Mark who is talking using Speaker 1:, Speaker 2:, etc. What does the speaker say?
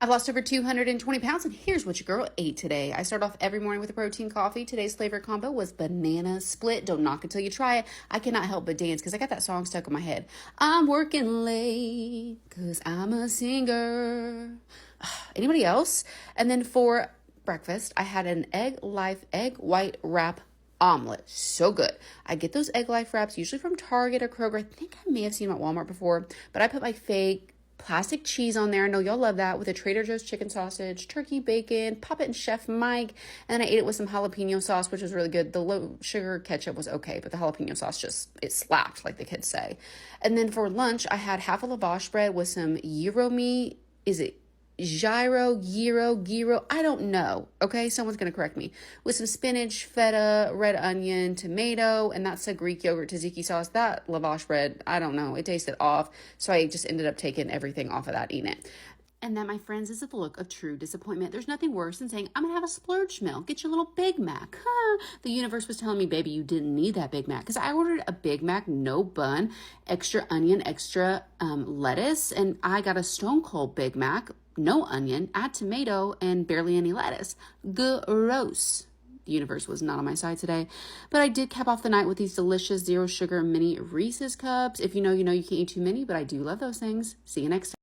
Speaker 1: I've lost over 220 pounds, and here's what your girl ate today. I start off every morning with a protein coffee. Today's flavor combo was banana split. Don't knock until you try it. I cannot help but dance because I got that song stuck in my head. I'm working late because I'm a singer. Anybody else? And then for breakfast, I had an egg white wrap omelet. So good. I get those egg life wraps usually from Target or Kroger. I think I may have seen them at Walmart before, but I put my fake plastic cheese on there. I know y'all love that, with a Trader Joe's chicken sausage, turkey bacon, pop it in Chef Mike, and then I ate it with some jalapeno sauce, which was really good. The low sugar ketchup was okay, but the jalapeno sauce it slapped, like the kids say. And then for lunch, I had half a lavash bread with some gyro meat. Is it gyro, I don't know. Okay, someone's gonna correct me. With some spinach, feta, red onion, tomato, and that's a Greek yogurt tzatziki sauce. That lavash bread, I don't know, it tasted off, so I just ended up taking everything off of that, eating it. And that, my friends, is the look of true disappointment. There's nothing worse than saying, I'm gonna have a splurge meal. Get your little Big Mac. The universe was telling me, baby, you didn't need that Big Mac. Because I ordered a Big Mac, no bun, extra onion, extra lettuce. And I got a Stone Cold Big Mac, no onion, add tomato, and barely any lettuce. Gross. The universe was not on my side today. But I did cap off the night with these delicious zero sugar mini Reese's cups. If you know, you know you can't eat too many, but I do love those things. See you next time.